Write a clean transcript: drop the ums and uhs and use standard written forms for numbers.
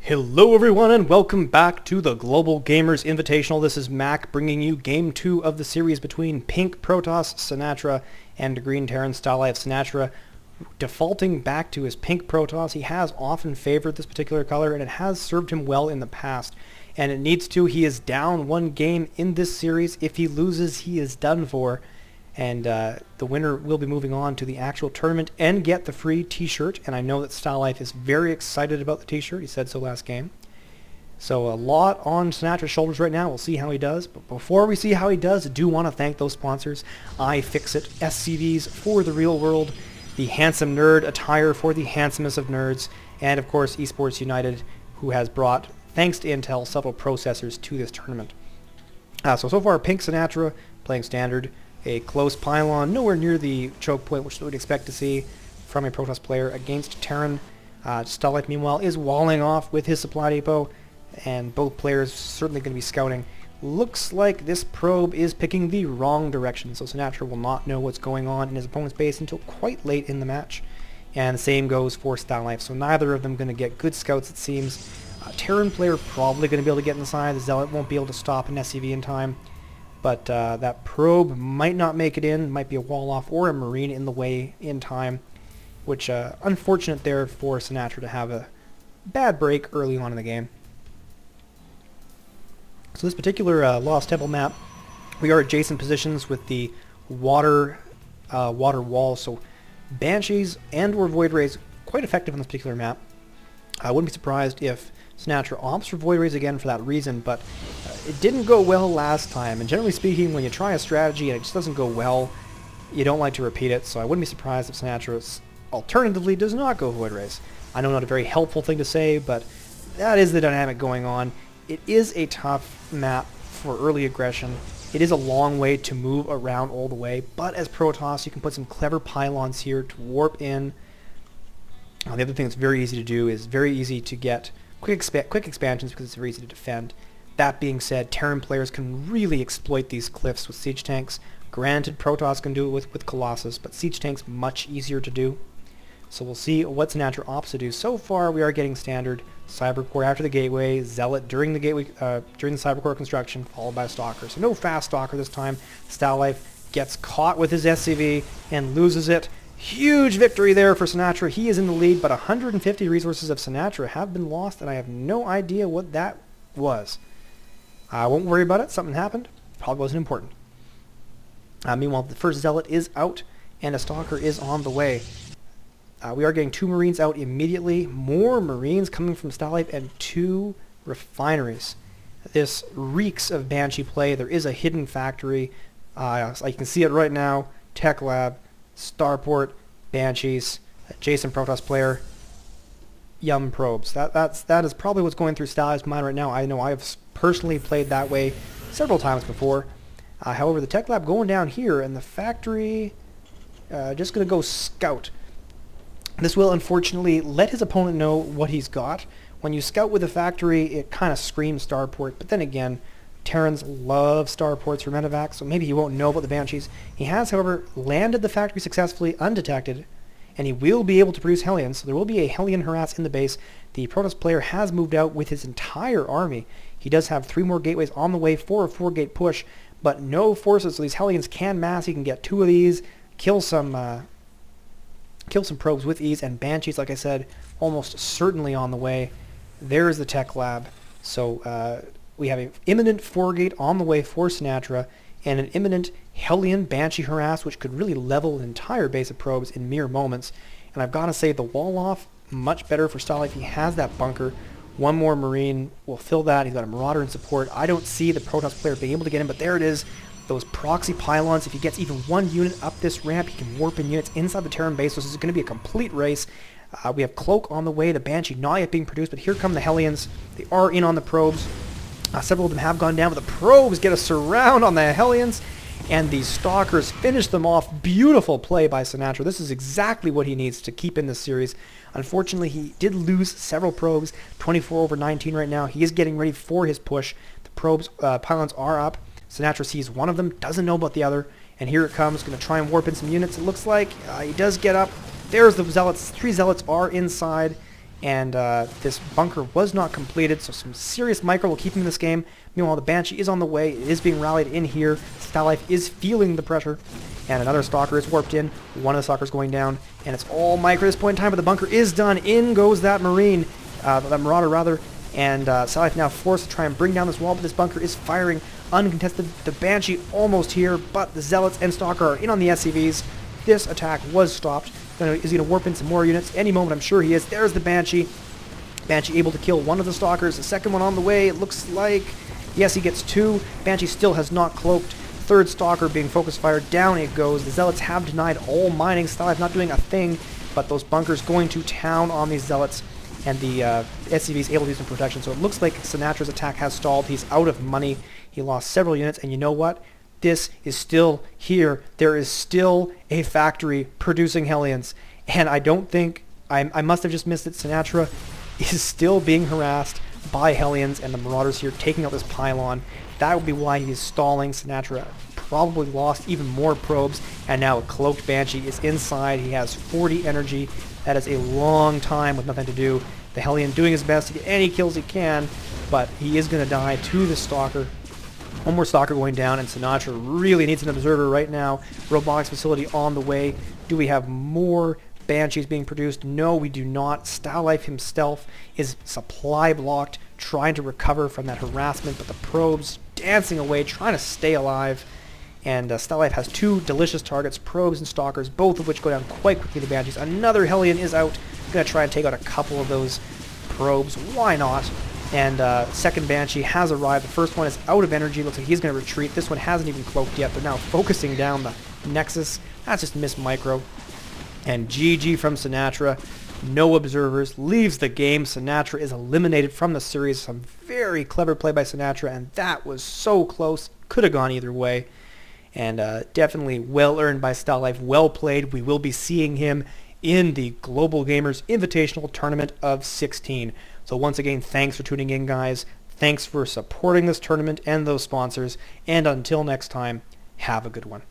Hello everyone and welcome back to the Global Gamers Invitational. This is Mac bringing you Game 2 of the series between Pink Protoss Sinatra and Green Terran Stalife Sinatra. Defaulting back to his Pink Protoss, he has often favored this particular color and it has served him well in the past. And it needs to. He is down one game in this series. If he loses, he is done for. And the winner will be moving on to the actual tournament and get the free t-shirt. And I know that Stalife is very excited about the t-shirt. He said so last game. So a lot on Sinatra's shoulders right now. We'll see how he does. But before we see how he does, I do want to thank those sponsors. iFixit, SCVs for the real world, the Handsome Nerd attire for the handsomest of nerds, and of course Esports United, who has brought, thanks to Intel, several processors to this tournament. So far, Pink Sinatra playing standard. A close pylon, nowhere near the choke point, which we would expect to see from a Protoss player against Terran. Stalife, meanwhile, is walling off with his supply depot, and both players certainly going to be scouting. Looks like this probe is picking the wrong direction, so Sinatra will not know what's going on in his opponent's base until quite late in the match. And the same goes for Stalife, so neither of them going to get good scouts, it seems. Terran player probably going to be able to get inside. The Zealot won't be able to stop an SCV in time. But that probe might not make it in, might be a wall off or a Marine in the way in time, which unfortunate there for Sinatra to have a bad break early on in the game. So this particular Lost Temple map, we are adjacent positions with the water wall, so Banshees and or Void Rays quite effective on this particular map. I wouldn't be surprised if Sinatra opts for Void Rays again for that reason, but it didn't go well last time, and generally speaking, when you try a strategy and it just doesn't go well, you don't like to repeat it, so I wouldn't be surprised if Sinatra alternatively does not go Void Rays. I know not a very helpful thing to say, but that is the dynamic going on. It is a tough map for early aggression. It is a long way to move around all the way, but as Protoss, you can put some clever pylons here to warp in. The other thing that's very easy to do is very easy to get quick expansions because it's very easy to defend. That being said, Terran players can really exploit these cliffs with siege tanks. Granted, Protoss can do it with Colossus, but siege tanks much easier to do. So we'll see what Sinatra opts to do. So far, we are getting standard Cybercore after the gateway, Zealot during the gateway, during the Cybercore construction, followed by Stalker. So no fast Stalker this time. Stalife gets caught with his SCV and loses it. Huge victory there for Sinatra. He is in the lead, but 150 resources of Sinatra have been lost, and I have no idea what that was. I won't worry about it. Something happened. Probably wasn't important. Meanwhile, the first Zealot is out, and a Stalker is on the way. We are getting 2 Marines out immediately. More Marines coming from Stalife, and 2 refineries. This reeks of Banshee play. There is a hidden factory. So you can see it right now. Tech Lab. Starport, Banshees, adjacent Protoss player, Yum probes. That is probably what's going through Stalife's mind right now. I know I've personally played that way several times before. However, the Tech Lab going down here, and the factory just going to go scout. This will unfortunately let his opponent know what he's got. When you scout with the factory, it kind of screams Starport, but then again, Terrans love starports for medevac, so maybe he won't know about the Banshees. He has, however, landed the factory successfully undetected, and he will be able to produce Hellions, so there will be a Hellion harass in the base. The Protoss player has moved out with his entire army. He does have 3 more gateways on the way for a 4-gate push, but no forces, so these Hellions can mass. He can get 2 of these, kill some probes with ease, and Banshees, like I said, almost certainly on the way. There's the Tech Lab, so we have an imminent 4-gate on the way for Sinatra, and an imminent Hellion Banshee harass, which could really level an entire base of probes in mere moments. And I've got to say, the wall off, much better for Stalife. He has that bunker. 1 more Marine will fill that. He's got a Marauder in support. I don't see the Protoss player being able to get him, but there it is. Those proxy pylons, if he gets even 1 unit up this ramp, he can warp in units inside the Terran base, so this is going to be a complete race. We have Cloak on the way, the Banshee not yet being produced, but here come the Hellions. They are in on the probes. Several of them have gone down, but the probes get a surround on the Hellions, and the Stalkers finish them off. Beautiful play by Sinatra. This is exactly what he needs to keep in this series. Unfortunately, he did lose several probes, 24/19 right now. He is getting ready for his push. The probes, pylons are up. Sinatra sees one of them, doesn't know about the other, and here it comes. Going to try and warp in some units. It looks like he does get up. There's the Zealots. 3 Zealots are inside, and this bunker was not completed, so some serious micro will keep him in this game. Meanwhile, the Banshee is on the way. It is being rallied in here. Stalife is feeling the pressure, and another Stalker is warped in. One of the Stalkers going down, and it's all micro at this point in time, but the bunker is done. In goes that Marine, that Marauder rather, and Stalife now forced to try and bring down this wall, but this bunker is firing uncontested. The Banshee almost here, but the Zealots and Stalker are in on the SCVs. This attack was stopped. Is he going to warp in some more units? Any moment, I'm sure he is. There's the Banshee. Banshee able to kill one of the Stalkers. The second one on the way, it looks like. Yes, he gets two. Banshee still has not cloaked. Third Stalker being focus fired. Down it goes. The Zealots have denied all mining. Stalife not doing a thing, but those bunkers going to town on these Zealots. And the SCV is able to do some protection. So it looks like Sinatra's attack has stalled. He's out of money. He lost several units. And you know what? This is still here. There is still a factory producing Hellions. And I don't think, I must have just missed it, Sinatra is still being harassed by Hellions and the Marauders here taking out this pylon. That would be why he's stalling. Sinatra probably lost even more probes, and now a cloaked Banshee is inside. He has 40 energy. That is a long time with nothing to do. The Hellion doing his best to get any kills he can, but he is going to die to the Stalker. One more Stalker going down, and Sinatra really needs an observer right now. Robotics facility on the way. Do we have more Banshees being produced? No, we do not. Stalife himself is supply blocked, trying to recover from that harassment, but the probes dancing away, trying to stay alive. And Stalife has two delicious targets, probes and Stalkers, both of which go down quite quickly to Banshees. Another Hellion is out. Going to try and take out a couple of those probes. Why not? And second Banshee has arrived. The first one is out of energy. Looks like he's going to retreat. This one hasn't even cloaked yet. They're now focusing down the Nexus. That's just missed micro. And GG from Sinatra. No observers. Leaves the game. Sinatra is eliminated from the series. Some very clever play by Sinatra, and that was so close. Could have gone either way. And definitely well earned by Stalife. Well played. We will be seeing him in the Global Gamers Invitational Tournament of 16. So once again, thanks for tuning in, guys. Thanks for supporting this tournament and those sponsors. And until next time, have a good one.